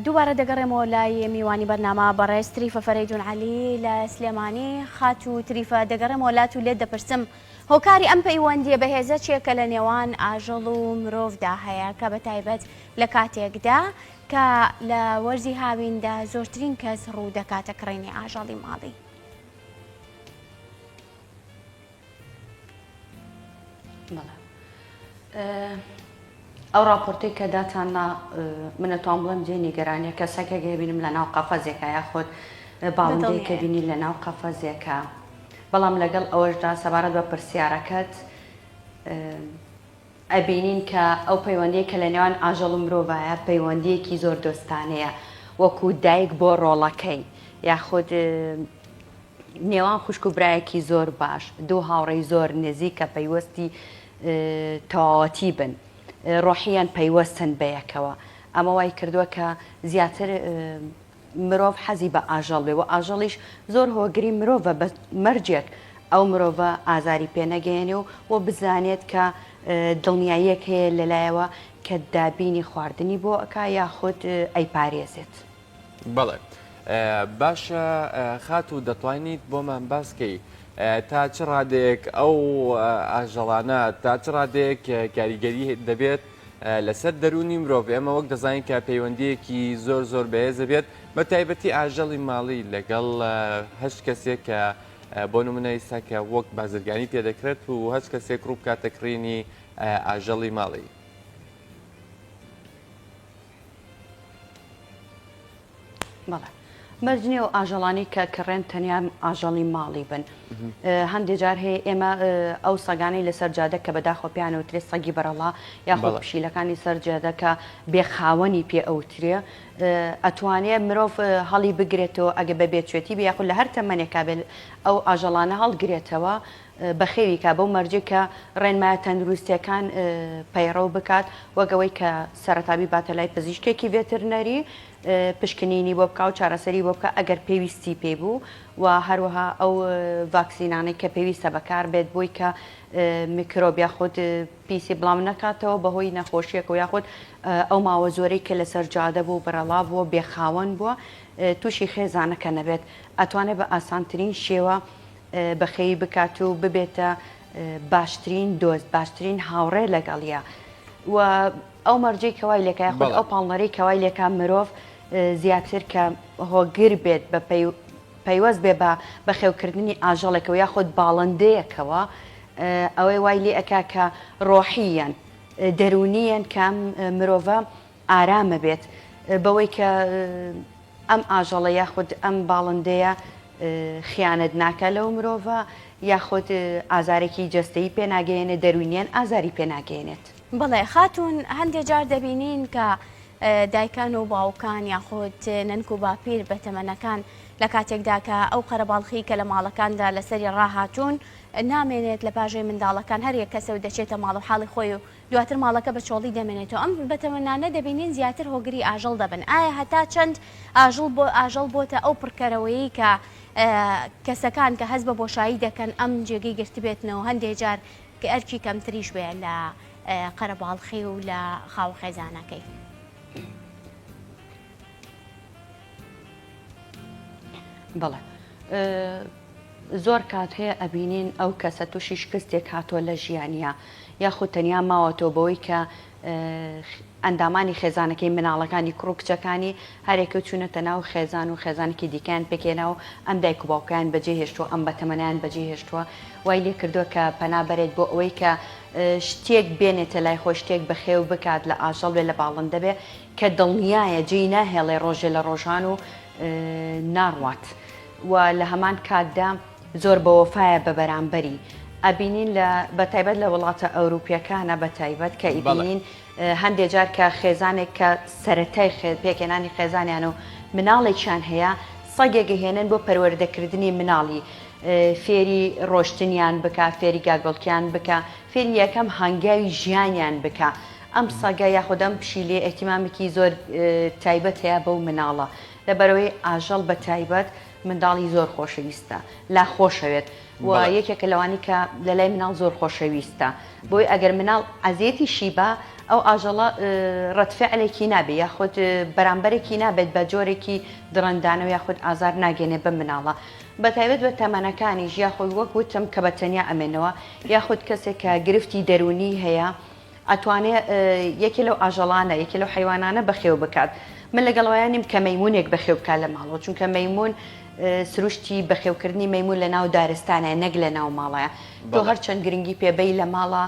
دووبارە دەگەڕێمەوە لای میوانی بەرنامە بەڕێز تریفە فەرەیدون عەلی لە سلێمانی خات و تریفە دەگەڕێمەوە لات و لێت دەپرسم هۆکاری ئەم پەیوەندیە بەهێزە چیەکە لە نێوان ئاژەڵ و مرۆڤدا هەیە کە بەتایبەت لە کاتێکدا کە لە وەرزی هاویندا زۆرترین کەس ڕوو دەکاتە کڕینی ئاژەڵی ماڵی. ئەو راپۆرتەی کە داتاننا منەتوان بڵێم جێ نیگەرانیە کە سەگێک بینم لە ناو قەفەزێکە یاخۆت باڵندەیە کە بینی لە ناو قەفەزێکە، بەڵام لەگەڵ ئەوەشدا سەبارەت بە پرسیارەکەت ئەبینین کە ئەو پەیوەندی کە لە نێوان ئاژەڵ و مرۆڤایە پەیوەندیەکی زۆر دۆستانەیە، وەکو دایک بۆ ڕۆڵەکەی یاخود نێوان خوشک و برایەکی زۆر باش، دوو هاوڕێی زۆر نزیک کە پەیوەستی تەواوەتی بن، ڕۆحیان پەیوەستن بەیەکەوە. ئەمە وای کردووە کە زیاتر مرۆڤ حەزی بە ئاژەڵ بێ و ئاژەڵیش زۆر هۆگری مرۆڤە بە مەرجێک ئەو مرۆڤە ئازاری پێ نەگەێنێ و بزانێت کە دڵنیاییەک هەیە لەلایەوە کە دابینی خواردنی بۆ ئەکا یاخود ئەیپارێزێت. بەڵێ باشە خات و دەتوانیت بۆمان باسکەی تا چ ڕادێک ئەو ئاژەڵانە تا چ ڕادێک کاریگەری دەبێت لەسەر دەرونی مرۆڤ. ئێمە وەک دەزانین کە پەیوەندیەکی زۆر زۆر بەهێزە بێت بە تایبەتی ئاژەڵی ماڵی لەگەڵ هەشت کەسێک کە بۆ نمونە ئێستا کە وەک بازرگانی پێدەکرێت و هەشت کەسێک ڕوو بکاتە کڕینی ئاژەڵی ماڵی. بەڵێ مەرجنی و ئاژەڵانی کە کڕێن تەنیا ئاژەڵی ماڵی بن. هەندێک جار هەیە ئێمە ئەو سەگانەی لەسەر جادە کە بەداخۆ پێیانەوترێت سەگی بەرەڵا یاخۆ پشیلەکانی سەر جادە کە بێخاوەنی پێ ئەوترێ ئەتوانێت مرۆڤ هەڵی بگرێتەوە ئەگە بە بێچێتی بە یاخود لە هەر تەمەنێکا بێت ئەو ئاژەڵانە هەڵگرێتەوە بەخێوی کا بەو مەرجە کە ڕێنمایە تەندروستیەکان پەیڕەو بکات وەگەوەی کە سەرەتابی باتە لای پزیشکێکی ڤێترنەری پشکنینی بۆ بکە و چارەسەری بۆ بکە ئەگەر پێویستی پێبوو و هەروەها ئەو ڤاکسینانەی کە پێویستە بەکار بێت بۆی کە میکرۆب یاخود پیسی بڵاو نەکاتەوە بەهۆی نەخۆشیەکە و یاخود ئەو ماوە زۆرەی کە لەسەر جادە بوو بەرەڵا بووە بێخاوەن بووە تووشی خێزانەکە نەبێت ئەتوانێت بە ئاسانترین شێوە بەخێوی بکات و ببێتە باشترین دۆست باشترین هاوڕێ لەگەڵیە و ئەو مەرجەی کەوای لێکە یاخود ئەو پاڵنەرەی کەوای لێکە مرۆڤ زیاتر کە هۆگر بێت بە پەیوەست بێ بە بەخێوکردنی ئاژەڵێکەوە یاخود باڵندەیەکەوە ئەوەی وای لێ ئەکا کە ڕۆحیەن دەرونیەن کە مرۆڤە ئارامە بێت بەوەی کە ئەم ئاژەڵە یاخود ئەم باڵندەیە خیانەت ناکە لەو مرۆڤە یاخود ئازارێکی جەستەیی پێناگەێنێ دەرونیان ئازاری پێناگەێنێت. بەڵێ خاتون هەندێک جار دەبینین کە دایکان و باوکان یاخود نەنک و باپیر بە تەمەنەکان لە کاتێکدا کە ئەو قەرەباڵخی کە لە ماڵەکاندا لەسەری ڕاهاتوون نامێنێت لە پاژەی منداڵەکان هەر یەک کەسە و دەچێتە ماڵ و حاڵی خۆی و دواتر ماڵەکە بە چۆڵی دەمێنێتەوە ئەم بە تەمەنانە دەبینین زیاتر هۆگری ئاژەڵ دەبن. ئایا هەتا چەند ئاژەڵ بۆتە ئەو پڕکەرەوەیی کە کەسەکان کە هەست بە بۆشایی دەکەن ئەم جێگەی گرتی بێتنەوە هەندێک جار کە ئەرکی کەمتریش بێ لە قەرەباڵخی و لە خاو خێزانەکەی. بەڵێ زۆر کات هەیە ئەبینین ئەو کەسە تووشی شکستێک هاتووە لە ژیانیە یاخود تەنیا ماوەتەوە بەوەی کە ئەندامانی خێزانەکەی مناڵەکانی کوڕ و کچەکانی هەرێکە چوونەتە ناو خێزان و خێزانێکی دیکەیان پێکێناو ئەم دایک و باوکیان بەجێ هێشتووە ئەم بەتەمەنیان بەجێ هێشتووە وای لێ کردووە کە پەنابەرێت بۆ ئەوەی کە شتێک بێنێتە لای خۆ شتێک بەخێو بکات لە ئاژەڵ بێ لە باڵندە بێ کە دڵنیایە جێی ناهێڵێ ڕۆژێ لە ڕۆژان و ناڕوات و لە هەمان کاتدا زۆر بەوەفایە بە بەرامبەری ئەبینین بەتایبەت لە وڵاتە ئەوروپیەکانە بەتایبەت کە ئیبینین هەندێک جار کە خێزانێک کە سەرەتای پێکێنانی خێزانیان و مناڵێکیان هەیە سەگێک هێنن بۆ پەروەردەکردنی مناڵی فێری ڕۆشتنیان بکە فێری گاگۆڵکیان بکە فێری یەکەم هەنگاوی ژیانیان بکە ئەم سەگە یاخود ئەم پشیلێ ئەحتیمامێکی زۆر تایبەت هەیە بەو مناڵە لەبەرەوەی ئاژەڵ بە تایبەت منداڵی زۆر خۆشەویستە لا خۆشەوێت و یەکێکە لەوانی کە لە لای مناڵ زۆر خۆشەویستە بۆی ئەگەر مناڵ ئازیەتی شیبە ئەو ئاژەڵە ڕەتفعلێکی نابێت یاخود بەرامبەرێکی نابێت بە جۆرێکی درەندانەوە یاخود ئازار ناگەنێ بە مناڵە بەتایبەت بە تەمەنەکانیش یاخود وەک وتم کە بە تەنیا ئەمێنەوە یاخود کەسێک کە گرفتی دەرونی هەیە ئەتوانێت یەکی لەو ئاژەڵانە یەکی لەو حیوانانە بەخێو بکات من لەگەڵەوەیانیم کە مەیمونێک بەخێو بکات لە ماڵەوە چونکە مەیمون سروشتی بەخێوکردنی مەیمون لە ناو دارستانە نەک لە ناو ماڵەیە تۆ هەرچەند گرنگی پێبەی لە ماڵە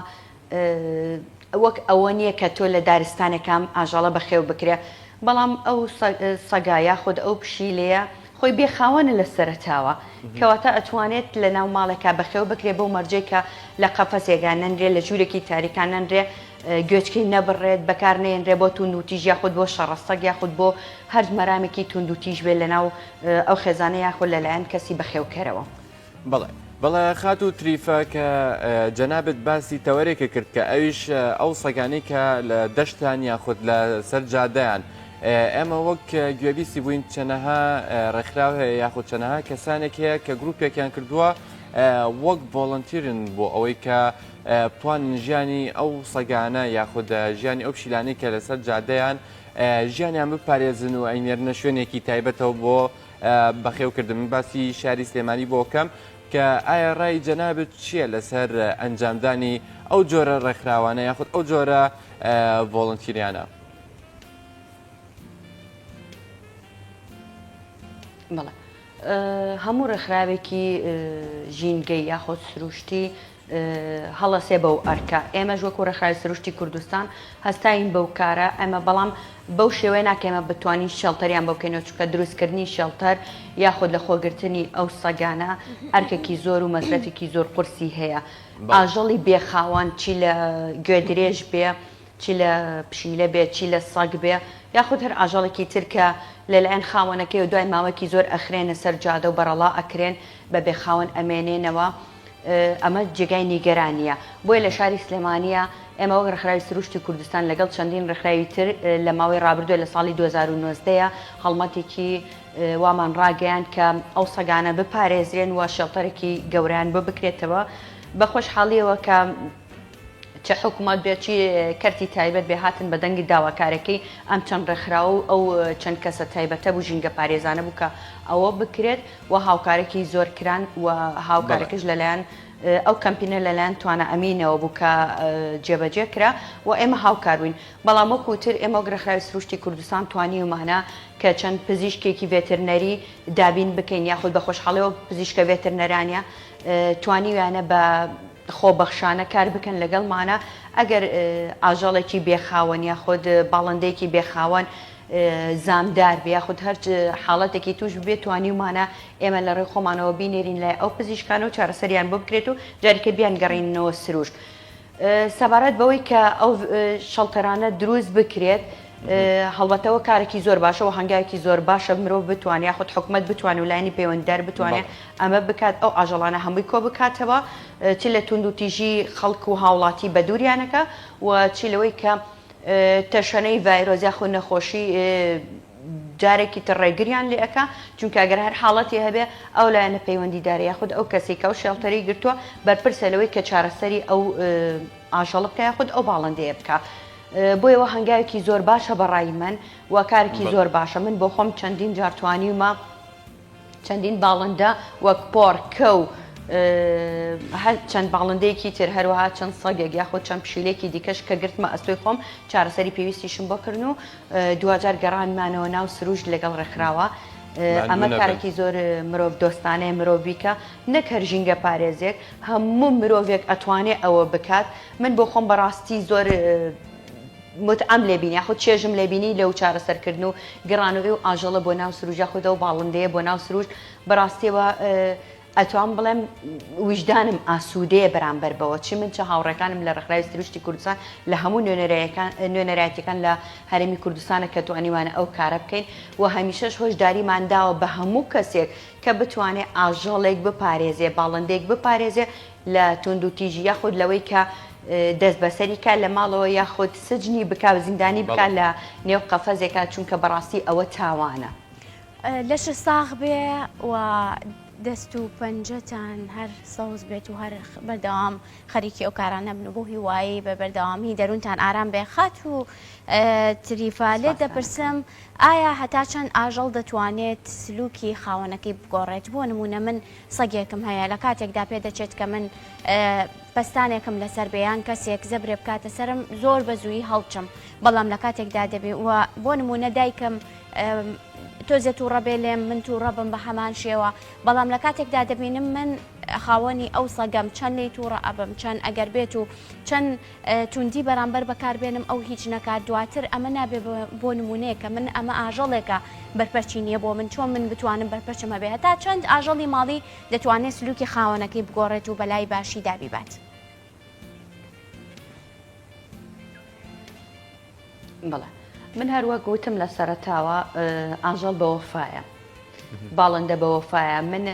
وەک ئەوە نییە کە تۆ لە دارستانەکەم ئاژەڵە بەخێو بکرێ بەڵام ئەو سەگایە خود ئەو پشیلەیە خۆی بێخاوەنە لە سەرتاوە کەواتە ئەتوانێت لە ناو ماڵێکا بەخێو بکرێ بەو مەرجێکە لە قەفەسێکان نەنرێ لە ژوورێکی تاریکان نەنرێ گوێچکەی نەبڕێت بەکار نێنرێ بۆ توندوتیژ یاخود بۆ شەڕەسەگ یاخود بۆ هەر مەرامێکی توندوتیژ بێت لە ناو ئەو خێزانە یاخود لەلایەن کەسی بەخێوکەرەوە بەڵێ خات و تریفە کە جەنابەت باسی تەوەرێکە کرد کە ئەویش ئەو سەگانەی کە لە دەشتان یاخود لە سەر جادەیان ئێمە وەک گوێبیستی بووین چەنەها ڕێکخراو هەیە یاخود چەنەها کەسانێک هەیە کە گروپێکیان کردووە وەک ڤۆڵنتیرن بۆ ئەوەی کە بتوانن ژیانی ئەو سەگانە یاخود ژیانی ئەو پشیلانەی کە لەسەر جادەیان ژیانیان بپارێزن و ئەینێرنە شوێنێکی تایبەتەوە بۆ بەخێوکردن من باسی شاری سلێمانی بۆ کەم کە ئایا ڕای جەنابەت چییە لەسەر ئەنجامدانی ئەو جۆرە ڕێکخراوانە یاخود ئەو جۆرە ڤۆڵنتیریانە؟ بەڵێ هەموو ڕێکخراوێکی ژینگەی یاخۆ سروشتی هەڵەسێ بەو ئەرکە ئێمە وەکو ڕێکخراوی سروشتی کوردستان هەستاین بەو کارە ئەمە بەڵام بەو شێوەیە ناکەمە بتوانین شەڵتەریان بۆ بکەینەوە چونکە دروستکردنی شەڵتەر یاخود لە خۆگرتنی ئەو سەگانە ئەرکێکی زۆر و مەزرەتێکی زۆر قورسی هەیە ئاژەڵی بێخاوان چی لە گوێ درێژ بێ چی لە پشیلە بێ چی لە سەگ بێ یاخود هەر ئاژەڵێکی ترکە لەلایەن خاوەنەکەی و دوای ماوەکی زۆر ئەخرێنە سەر جادە و بەرەڵا ئەکرێن بە بێخاوەن ئەمێنێنەوە ئەمە جێگای نیگەرانیە بۆیە لە شاری سلێمانیە ئێمە وەک ڕێکخراوی سروشتی کوردستان لەگەڵ چەندین ڕێکخراوی تر لە ماوەی ڕابردووە لە ساڵی 2009 هەڵمەتێکی وامان ڕاگەیان کە ئەو سەگانە بپارێزرێن و شەڵتەرێکی گەورەیان بۆ بکرێتەوە بە خۆشحاڵیەوە کە چه حکوومەت بێکی کەرتی تایبەت بێ هاتن بە دەنگی داواکارەکەی ئەم چەند ڕێکخراو و ئەو چەند کەسە تایبەتە بوو ژینگە پارێزانە بوو کە ئەوە بکرێت و هاوکارێکی زۆر کران و هاوکارێکش لەلایەن ئەو کەمپینە لەلایەن توانە ئەمینەوە بوو کە جێبەجێ کرا و ئێمە هاوکار بووین بەڵام وەکوتر ئێمە ڕێکخراوی سروشتی کوردستان توانیومانە کە چەند پزیشکێکی ڤێترنەری دابین بکەین یاخود بە خۆشحاڵیەوە پزیشکە ڤێترنەرانە توانیویانە بە خۆبەخشانە کار بکەن لەگەڵمانە ئەگەر ئاژەڵێکی بێخاوەن یاخود باڵندەیەکی بێخاوەن زامدار بێ یاخود هەر حاڵەتێکی توش بێت توانیومانە ئێمە لە ڕێی خۆمانەوە بینێرین لای ئەو پزیشکانە و چارەسەریان بۆ بکرێت و جارێکە بیان گەڕینەوە سروشت سەبارەت بەوەی کە ئەو شەڵتەرانە دروست بکرێت هەڵبەتەوە کارێکی زۆر باشە و هەنگاوێکی زۆر باشە مرۆڤ بتوانێت یاخود حکوومەت بتوانێت و لایەنی پەیوەندیدار بتوانێت ئەمە بکات ئەو ئاژەڵانە هەمووی کۆ بکاتەوە چی لە توندوتیژی خەڵک و هاوڵاتی بە دووریانەکە و چی لەوەی کە تەشەنەی ڤایرۆز یاخود نەخۆشی جارێکی تر ڕێگریان لێ ئەکا چونکە ئەگەر هەر حاڵەتی هەبێ ئەو لایەنە پەیوەندیدارە یاخود ئەو کەسێکە ئەو شێڵتەری گرتووە بەرپرسە لەوەی کە چارەسەری ئەو ئاژەڵ بکە یاخود ئەو باڵندەیە بکە بۆیەوە هەنگاوێکی زۆر باشە بەڕای من و کارێکی زۆر باشە من بۆ خۆم چەندین جارتوانیومە چەندین باڵندە وەک پۆڕ کەو هەر چەند باڵندەیەکی تر هەروەها چەند سەگێک یاخود چەند پشیلێکی دیکەش کە گرتمە ئەستۆی خۆم چارەسەری پێویستیشم بۆ کردن و دوجار گەڕانمانەوە ناو سروشت لەگەڵ ڕێکخراوە ئەمە کارێکی زۆر مرۆڤ دۆستانەیە مرۆڤیکە نەک هەر ژینگە پارێزێک هەموو مرۆڤێک ئەتوانێت ئەوە بکات من بۆ خۆم بەڕاستی زۆر متعەم لێبینی یاخود چێژم لێبینی لەو چارەسەرکردن و گەڕانەوەی و ئاژەڵە بۆ ناو سروشت خودە و باڵندەیە بۆ ناو سروشت بەڕاستیەوە ئەتوان بڵێم وجدانم ئاسوودەیە بەرامبەر بەوە چی من چه هاوڕێکانم لە ڕێکخراوی سروشتی کوردستان لە هەموو نوێنەرایەتەکان لە هەرێمی کوردستانە کە توانیوانە ئەو کارە بکەین و هەمیشەش هۆشداریمان داوە بە هەموو کەسێک کە بتوانێت ئاژەڵێک بپارێزێ باڵندەیەک بپارێزێ لە توندوتیژی یاخود لەوەی کە دەست بەسەری کا لە ماڵەوە یاخود سجنی بک زیندانی بکات لە نێو قەفەزێکە چونکە بەڕاستی ئەوە تاوانە. لەش ساغ بێ و دەست و پەنجەتان هەر سەوز بێت و هەر بەردەوام خەریکی ئەو کارانە بن بۆ هیوایی بە بەردەوامی دەروونتان ئارام بێ خات و تریفا لێ دەپرسم ئایا هەتا چەند ئاژەڵ دەتوانێت سلوکی خاوەنەکەی بگۆڕێت بۆ نمونە من سەگێکم هەیە لە کاتێکدا پێ دەچێت کە من پەستانێکم لەسەر بەیان کەسێک زەبرێ بکاتە سرم زۆر بەزووی هەڵچم بەڵام لە کاتێکدا دەبێ و بۆ نمونە دایکم تۆزێت و ڕەبێ لێم من تو ڕەبم بە هەمان شێوە بەڵام لە کاتێکدا دەبینم من خاوەنی ئەو سەگەم چەند لی تووڕە ئەبم چەند ئەگەر بێت و چەند توندی بەرامبەر بەکاربێنم ئەو هیچ نەکات دواتر ئەمە نابێ بۆ نمونەیەکە من ئەمە ئاژەڵێکە بەرپەرچی نییە بۆ من چۆن من بتوانم بەرپەرچمە بێ هەتا چەند ئاژەڵی ماڵی دەتوانێت سلوکی خاوەنەکەی بگۆڕێت و بەلای باشی دابیبات. بەڵێ من هەروە گوتم لە سەرەتاوە ئاژەڵ بە وەفایە باڵندە بە وەفایە من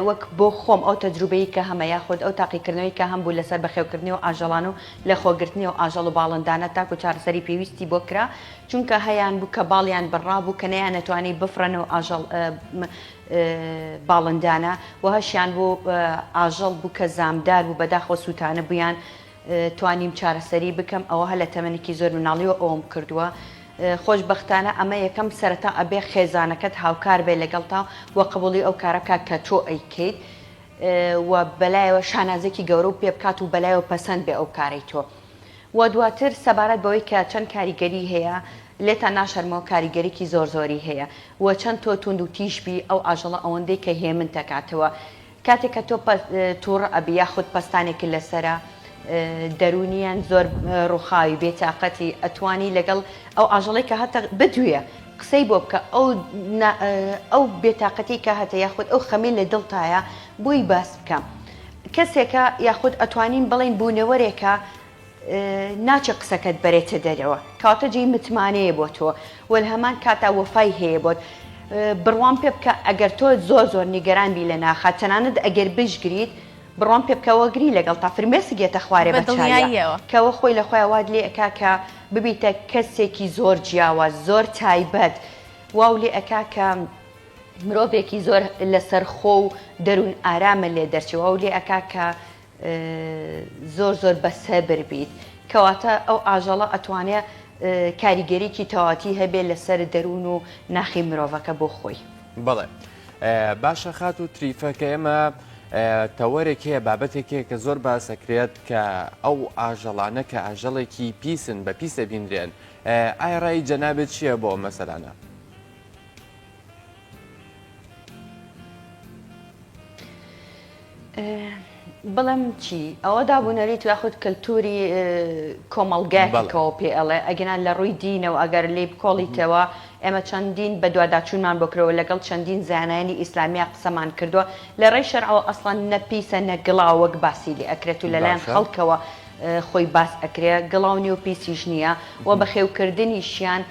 وەک بۆ خۆم ئەو تەجروبەیە کە هەمە یاخود ئەو تاقیکردنەوەی کە هەم بوو لەسەر بەخێوکردنی و ئاژەڵان و لە خۆگرتنی و ئاژەڵ و باڵندانە تاکو چارەسەری پێویستی بۆ کرا چونکە هەیان بوو کە باڵیان بڕابوو کە نەیان نەتوانی بفرن و ئاژەڵ باڵندانە و هەشیان بوو ئاژەڵ بوو کە زامدار بوو بەداخۆ سووتانە بوویان توانیم چارەسەری بکەم ئەوە هە لە تەمەنێکی زۆر مناڵیەوە ئەوم کردووە. خۆشببختانە ئەمە یەکەم سەرەتا ئەبێ خێزانەکەت هاوکار بێ لەگەڵ تا وە قبوڵی ئەو کارەکە کە تۆ ئەیکەیت و بەلایەوە شانازێکی گەورە و پێ بکات و بەلایەوە پەسەند بێ ئەو کاری تۆ و دواتر سەبارەت بەوەی کە چەند کاریگەری هەیە لێتان ناشەرمەوە کاریگەریکی زۆر زۆری هەیە و چەند تۆ تونند و تیشبی ئەو ئاژەڵە ئەوەندەی کە هێمن دەکاتەوە کاتێک کە تۆ تووڕە ئەبی یاخود پەستانێکی لەسرە دەرونیان زۆر ڕووخاوی بێتاقەتی ئەتوانی لەگەڵ ئەو ئاژەڵی کە هەتە بدوێ قسەی بۆ بکە ئەو بێتاقەتی کە هەتە یاخود ئەو خەمی لە دڵتایە بۆی باس بکەم کەسێکە یاخود ئەتوانین بڵین بوونەوەرێکە ناچە قسەکەت بەرێتە دەرەوە کاتە جێی متمانەیە بۆ تۆ وەل هەمان کاتا وەفای هەیە بۆت بڕوان پێ بکە ئەگەر تۆ زۆر زۆر نیگەرانبی لە ناخات تەنانەت ئەگەر بشگریت بڕوان پێ بکەوەگری لەگەڵ تا فرمێسگێتە خوارێ بەچایە کەەوە خۆی لە خۆی واد لێ ئەکا کە ببیتە کەسێکی زۆر جیاواز زۆر تایبەت واو لێ ئەکا کە مرۆڤێکی زۆر لەسەر خۆ و دەروون ئارامە لێ دەرچەوە و لێ ئەکا کە زۆر زۆر بەسەبر بیت کەواتە ئەو ئاژەڵە ئەتوانێت کاریگەریکی تەواتی هەبێ لەسەر دەروون و ناخی مرۆڤەکە بۆ خۆی. بەڵێ باشە خات و تریفەکە ئێمە تەوەرێک هەیە بابەتێکەیە کە زۆر باسەکرێت کە ئەو ئاژەڵانە کە ئاژەڵێکی پیسن بە پیسە بینرێن ئایا ڕای جەنابێت چییە بۆ مەسەلانە؟ بڵم چی ئەوە دابوونەریت یاخود کللتوری کۆمەڵگایەکەوە پێ ئەڵێ ئەگەنان لە ڕووی دینەوە ئەگەر لێ بکۆڵیتەوە ئێمە چەندین بە دوواداچوونمان بۆکرەوە لەگەڵ چەندین زانایانی ئیسلامیە قسەمان کردووە لە ڕێی شەرعەوە ئەسڵان نەپیسە نەگڵا وەک باسی لێ ئەکرێت و لەلایەن خەڵکەوە خۆی باس ئەکرێ گڵاونی و پیسیش نییە و بە خێوکردنیشیان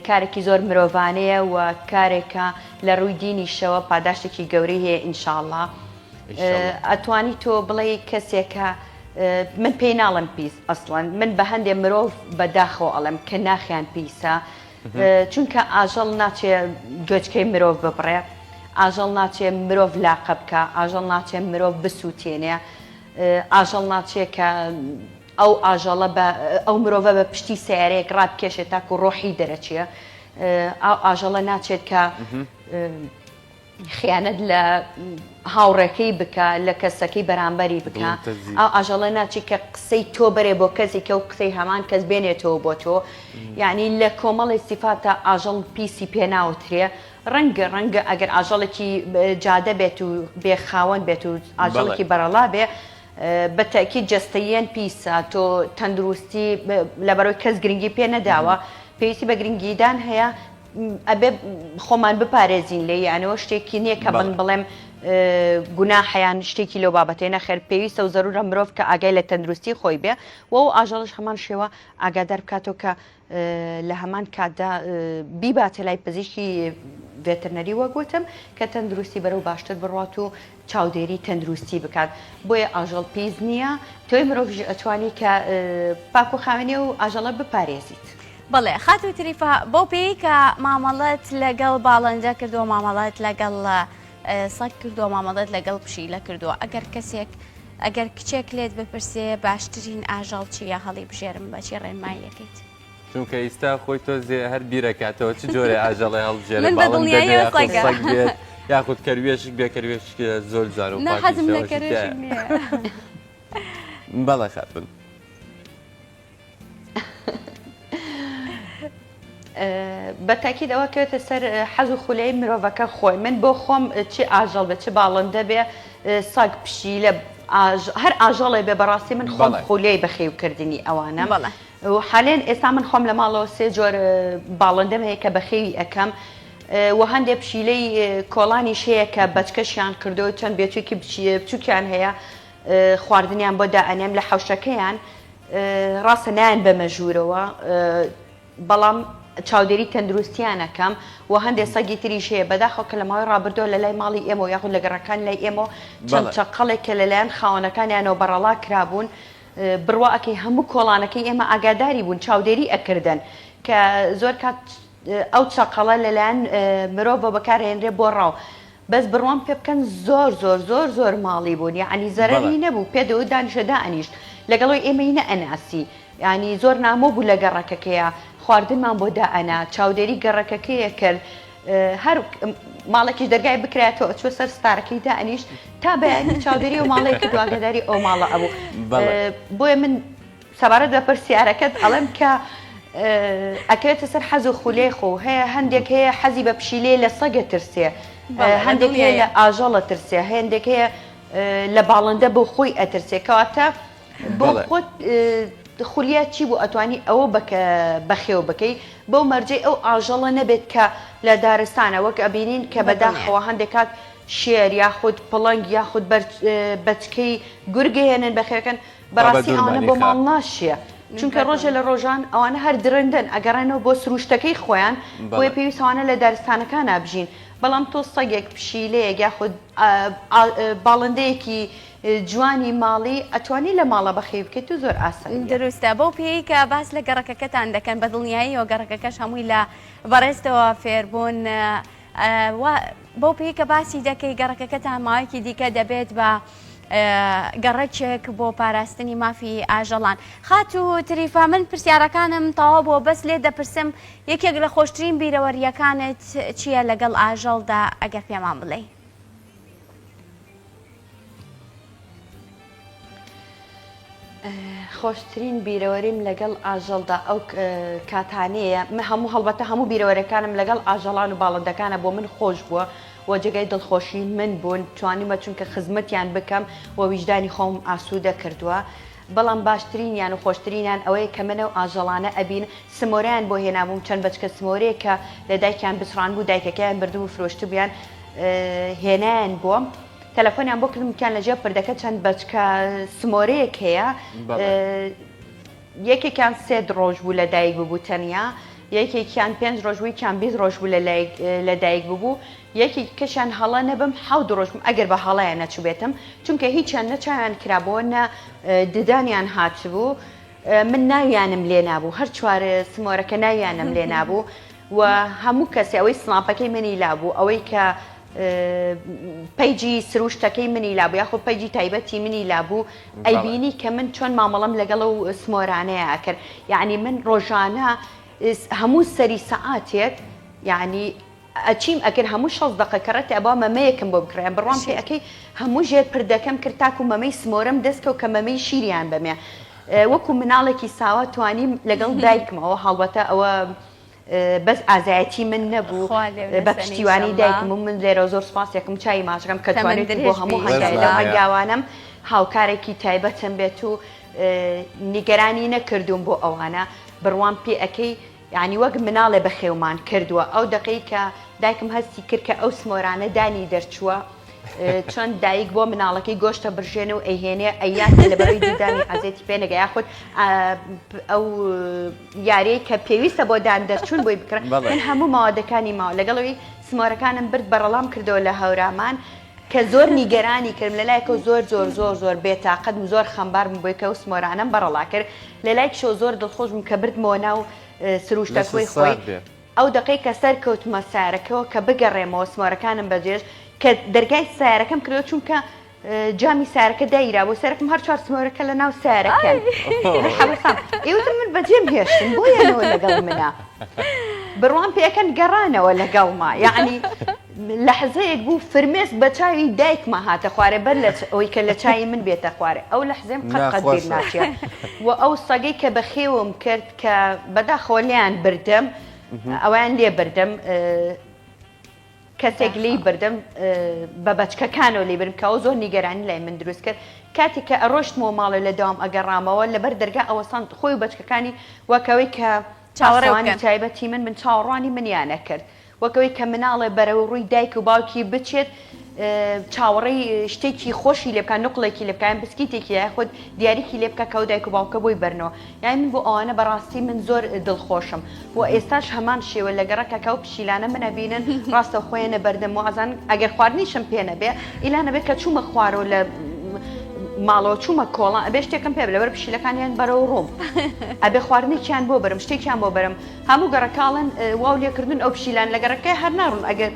کارێکی زۆر مرۆڤانەیە و کارێکە لە ڕووی دینیشەوە پاداشتێکی گەورەی هەیە ئینشاءڵڵا ئەتوانی تۆ بڵێ کەسێکە من پێی ناڵم پیس ئەسڵەن من بە هەندێک مرۆڤ بەداخەوە ئەڵم کە ناخیان پیسە چونکە ئاژەڵ ناچێ گوێچکەی مرۆڤ ببڕێ ئاژەڵ ناچێ مرۆڤ لاقە بکە ئاژەڵ ناچێ مرۆڤ بسووتێنێ ئاژەڵ ناچێ کە ئەو ئاژەڵە ئەو مرۆڤە بە پشتی سیارەیەک ڕابکێشێت تاکو ڕۆحی دەرەچیە ئەو ئاژەڵە ناچێت کە خیانەت لە هاوڕێکەی بکە لە کەسەکەی بەرامبەری بکە ئەو ئاژەڵە ناچی کە قسەی تۆ بەرێ بۆ کەسی کە و قسەی هەمان کەس بێنێتەوە بۆ تۆ یعنی لە کۆمەڵی سیفاتە ئاژەڵ پیسی پێناوترێ ڕەنگە ئەگەر ئاژەڵێکی جادە بێت و بێخاوەن بێت و ئاژەڵێکی بەرەڵا بێ بەتەکی جەستەیەن پیسە تۆ تەندروستی لەبەرەوەی کەس گرنگی پێ نەداوە پێویستی بە گرنگیدان هەیە ئەبێ خۆمان بپارێزین لێ یانەوە شتێکی نییە کە بن بڵێم گوناحیان شتێکی لەو بابەتێ نەخێر پێویستە و زەرورە مرۆڤ کە ئاگای لە تەندروستی خۆی بێ و ئاژەڵش هەمان شێوە ئاگادار بکاتەوە کە لە هەمان کاتدا بیباتە لای پزیشکی ڤێترنەری وەگوتم کە تەندروستی بەرەو باشتر بڕات و چاودێری تەندروستی بکات بۆیە ئاژەڵ پیس نییە تۆی مرۆڤ ئەتوانی کە پاک و خاوێنێ و ئاژەڵە بپارێزیت. بەڵێ خاتو تریفا بۆ پێی کە مامەڵەت لەگەڵ باڵندە کردووە مامەڵەت لەگەڵ سەگ کردووە مامەڵەت لەگەڵ پشیلە کردووە ئەگەر کچێک لێت بپرسێ باشترین ئاژەڵ چیە هەڵی بژێرم بەچی ڕێنماییەکەیت چونکە ئێستا خۆی تۆزێ هەر بیرەکاتەوە چ جۆرە ئاژەڵی هەڵبژێرە من بە دڵنیایی سەگ بێت یاخود کەروێشک بێ کەروێشک زۆر جار و حەزم لە کەروێشک نییە. بەڵێ خاتون بە تاکید ئەوە کەوێتە سەر حەز و خولەی مرۆڤەکە خۆی من بۆ خۆم چی ئاژەڵ بێ چ باڵندە بێ سەگ پشیلە هەر ئاژەڵێ بێ بەڕاستی من خۆم خولەی بەخێوکردنی ئەوانە و حالێن ئێستا من خۆم لە ماڵەوە سێ جۆر باڵندەم هەیە کە بەخێوی ئەەکەم و هەندێک پشیلەی کۆڵانی شەیە کە بەچکەشیان کردو چەند بێتوێکی بچووکیان هەیە خواردنیان بۆ دائەنێم لە حەوشەکەیان ڕاستە نایەن بە مەژوورەوە بەڵام چاودێری تەندروستیانەکەم و هەندێک سەگی تریش هەیە بەداخەوە کە لە ماوەی ڕابردۆ لە لای ماڵی ئێمە یاخود لە گەڕەکان لای ئێمە چەند چەقەڵێک کە لەلایەن خاوەنەکانیانەوە بەڕەڵا کرابوون بڕواکەی هەموو کۆڵانەکەی ئێمە ئاگاداری بوون چاودێری ئەکردن کە زۆر کات ئەو چەقەڵە لەلایەن مرۆڤ بەکارهێنرێ بۆ ڕاو بەس بڕوان پێ بکەن زۆر زۆر زۆر زۆر ماڵی بوون یعنی زەرەری نەبوو پێدەوە دانیشەدا ئەنیشت لەگەڵەوەی ئێمەی نەئەناسی ینی زۆر نامۆ بوو لە گەڕەکەکەیە خواردنمان بۆ دائەنا چاودێری گەڕەکەکەیە کرد هەر ماڵێکی دەرگای بکرێتەوە چوە سەر ستارەکەی دائەنیشت تا بەیانی چاودێری و ماڵێکی دواگەداری ئەو ماڵە ئەبوو بۆیە من سەبارەت بە پرسیارەکەت ئەڵێم کە ئەکەوێتە سەر حەز و خولەی خۆ هەیە هەندێک هەیە حەزی بە پشیلێ لە سەگە ترسێ هەندێک هەیە لە ئاژەڵە ترسێ هەندێک هەیە لە باڵندە بۆ خۆی ئەترسێ کەواتە بۆ خۆت خولیە چی بوو ئەتوانی ئەوە بەخێو بکەی بەو مەرجەی ئەو ئاژەڵە نەبێت کە لە دارستانە وەک ئەبینین کە بەداخەوە هەندێک کات شێر یاخود پڵنگ یاخود بەچکەی گورگهێنن بەخێوەکەن بەڕاستی ئەوانە بۆ ماڵ ناشیە چونکە ڕۆژە لە ڕۆژان ئەوانە هەر درندن ئەگەڕێنەوە بۆ سروشتەکەی خۆیان بۆیە پێویستوانە لە دارستانەکان نابژین بەڵام تۆ سەگێک پشیلەیەک یاخود باڵندەیەکی جوانی ماڵی ئەتوانی لە ماڵە بەخێو بکەیت و زۆر ئاسان دروستە بۆ پێی کە باس لە گەڕەکەکەتان دەکەن بە دڵنیایی و گەڕەکەکەش هەمووی لە بەڕێستەوە فێربوون بۆ پێی کە باسی دەکەی گەڕەکەکەتان ماوەیەکی دیکە دەبێت بە گەڕەکێک بۆ پاراستنی مافی ئاژەڵان خات و تریفا من پرسیارەکانم تەواو بۆ بەس لێ دەپرسم یەکێک لە خۆشترین بیرەوەریەکانت چییە لەگەڵ ئاژەڵدا ئەگەر پێمان بڵێ خۆشترین بیرەوەریم لەگەڵ ئاژەڵدا ئەو کاتانەیە هەموو هەڵبەتە هەموو بیرەوەرەکانم لەگەڵ ئاژەڵان و باڵندەکانە بۆ من خۆش بووە و جێگای دڵخۆشی من بوون توانیمە چونکە خزمەتیان بکەم و ویژدانی خۆم ئاسوودە کردووە بەڵام باشترینیان و خۆشترینیان ئەوەیە کە منە و ئاژەڵانە ئەبین سمۆریان بۆ هێنابووم چەند بچکە سمۆرەیە کە لە دایکیان بسڕان بوو دایکەکەیان بردم و فرۆشت بوویان هێنایان بووم تەلەفۆنیان بۆ کردمکیان لەژێر پردەکە چەند بچکە سمۆرەیەک هەیە یەکێکیان 3 ڕۆژ بوو لە دایک ببوو تەنیا یەکێکیان 5 ڕۆژ بووی کیان 20 ڕۆژ بوو لە دایک ببوو یەکی کەشیان هەڵە نەبم 7 ڕۆژ ئەگەر بە هەڵەیە نەچوبێتم چونکە هیچیان نەچاویان کرابەوە نە ددانیان هاتبوو من ناویانم لێ نابوو هەر چوارە سمۆرەکە ناویانم لێ نابوو و هەموو کەسی ئەوەی سناپەکەی منی لابوو ئەوەی کە پەیجی سروشتەکەی منی لابوو یاخود پەیجی تایبەتی منی لابوو ئەیبینی کە من چۆن مامەڵەم لەگەڵ و سمۆرانەیە ئەکرد یعنی من ڕۆژانە هەموو سەری سەعاتێک یعنی ئەچیم ئەگەر هەموو 6 دقەکەڕەتی ئەبا مەمەیەکم بۆ بکڕیان بڕوان پێ ئەەکەی هەموو ژێر پردەکەم کرد تاکو مەمەی سمۆرەم دەستکەوت کە مەمەی شیریان بەمێ وەکو مناڵێکی ساوە توانیم لەگەڵ دایکمەوە هەڵبەتە ئەوە بەس ئازایەتی من نەبوو بە پشتیوانی دایکم و من لێرە زۆر سپاسێکم چای ماچەکەم کە توانێت بۆ هەموو هەنگاوانم هاوکارێکی تایبەتم بێت و نیگەرانی نەکردوم بۆ ئەوانە بڕوان پێ ئەەکەی یعنی وەک مناڵێ بەخێومان کردووە ئەو دقەی کە دایکم هەستی کرد کە ئەو سمۆرانە دانی دەرچووە چۆن دایک بۆ مناڵەکەی گۆشتە برژێنە و ئەیهێنێ ئەیاتە لە بەرەوەی دیدانی حەزێتی پێ نەگە یاخود ئەو یارەیە کە پێویستە بۆ دان دەرچوون بۆی بکڕن من هەموو ماوەدەکانی ماوە لەگەڵەوەی سمۆرەکانم برد بەڕەڵام کردەوە لە هەورامان کە زۆر نیگەرانی کردم لەلایەکە زۆر زۆر زۆر زۆر بێتاقەت و زۆر خەمبارم بۆی کە و سمۆرانم بەڕەڵا کرد لەلایەکشەوە زۆر دڵخۆشم کە بردمەوە ناو سروشتەکوی خۆی ئەو دقی کە سەر کەوتمە سارەکەەوە کە بگەڕێمەوە سمۆرەکانم بەجێش کە دەرگای سارەکەم کردو چونکە جامی سارەکە دایرا بۆ سەرکم هەر چوار سمۆرەکە لە ناو سارەکەن ئێوتم من بەجێم هێشتن بۆیانەوە لەگەڵ منە بڕوان پێەکەن گەڕانەوە لەگەڵما یعنی لەحزەیەک بوو فرمێسک بە چاوی دایکمە هاتە خوارێ بەر ئەوەی کە لە چای من بێتە خوارێ ئەو لە حزێم قەت بیر ناچێت و ئەو سەگەی کە بەخێوم کرد کە بەداخەوە لیان بردەم ئەویان لێ بردەم کەسێک لی بردەم بە بەچکەکانەوە لێ برم کەەوە زۆر نیگەرانی لای من دروست کرد کاتێک کە ئەڕۆشتمەوە ماڵە لە داوام ئەگەڕامەوە لەبەر دەرگا ئەوە سند خۆی و بەچکەکانی وەکەوەی کە چاوەڕێوانی تایبەتی من چاوەڕوانی منیانە کرد وەکەوەی کە مناڵێ بەرەو ڕووی دایک و باوکی بچێت چاوەڕێی شتێکی خۆشی لێ بکەن نقڵێکی لێ بکەن بسکیتێکی خۆت دیاریکی لێ بکە کەو دایک و باوکە بۆی بەرنەوە یانی من بۆ ئەوانە بەڕاستی من زۆر دڵخۆشم و ئێستاش هەمان شێوە لەگەڕەکە کە ئەو پشیلانە منەبینن ڕاستە خۆیانە بەردەم و ئازان ئەگەر خواردنیشم پێ نەبێ ئیلانە بێت کە چوومە خوارەوە لە ماڵەوە چوومە کۆڵان ئەبێ شتێکم پێ لەبەر پشیلەکانیان بەرەو ڕۆم ئەبێ خواردنێکیان بۆ بەرم شتێکیان بۆ بەرم هەموو گەڕەکاڵن واو لێکردن ئەو پشیلان لە گەڕەکەی هەر ناڕۆن ئەگەر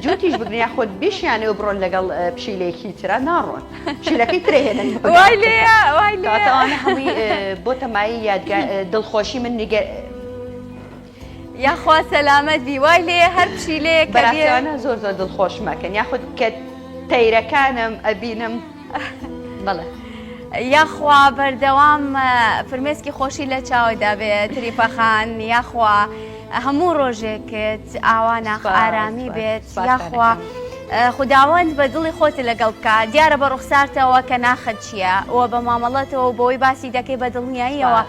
جوتیش بگریا خۆت بیشیانەوە بڕۆن لەگەڵ پشیلەیەکی ترا ناڕۆن پشیلەکەی ترێنن وایلێوانە هەمووی بۆ تەمایی دڵخۆشی من نیگە یاخوا سەلامەت بی وای لێ هەر پشیلەیە بەڕاستیانە زۆر زۆر دڵخۆش مەکەن یاخود کە تەیرەکانم ئەبینم بەڵێ یاخوا بەردەوام فرمێسکی خۆشی لە چاوەدا بێت تریپەخان یاخوا هەموو ڕۆژێکت ئاوانە ئارامی بێت یاخوا خوداوەند بە دڵی خۆتی لەگەڵ بکە دیارە بە ڕوخسارتەوە کە ناخت چییە ئەوە بە مامەڵەتەوە بۆی باسی دەکەی بە دڵنیاییەوە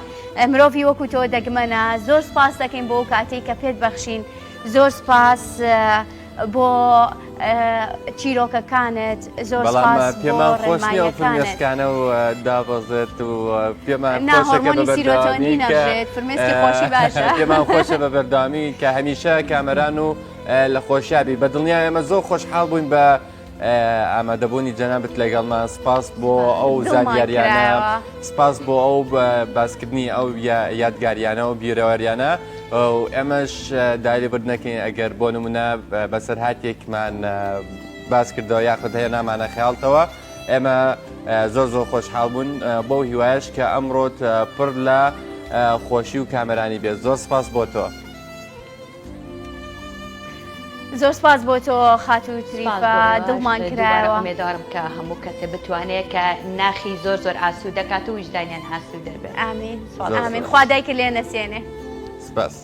مرۆڤی وەکو تۆ دەگمەنە زۆر سپاس دەکەین بۆ کاتێک کە پێت بەخشین زۆر سپاس بۆ چیرۆکەکانت زۆر سپاس پێمان خۆش نیە فرمێسکانە و دابەزێت و پێمان پێمان خۆشە بە بەردامی کە هەمیشە کامەران و لە خۆشیابی بە دڵنیا ئێمە زۆر خۆشحاڵ بووین بە ئامادەبوونی جەنابەت لەگەڵمان سپاس بۆ ئەو زانیاریانە سپاس بۆ ئەو باسکردنی ئەو یادگاریانە و بیرەوەریانە و ئێمەش دایلێبردنەکەین ئەگەر بۆ نمونە بەسەر هاتێکمان باس کردەوە یاخود هەیە نامانە خەیاڵتەوە ئێمە زۆر زۆر خۆشحاڵ بوون بۆ هیوایش کە ئەمڕۆت پڕ لە خۆشی و کامەرانی بێت زۆر سپاس بۆ تۆ زۆر سپاس بۆ تۆ خاتوو تریپە دڵمان کراوە ئومێدوارم کە هەموو کەسێ بتوانێت کە ناخی زۆر زۆر ئاسوو دەکات و وجدانیان هاسوو دەبێت ئامین ئامین خوا دایکە لێ نەسێنێ سپاس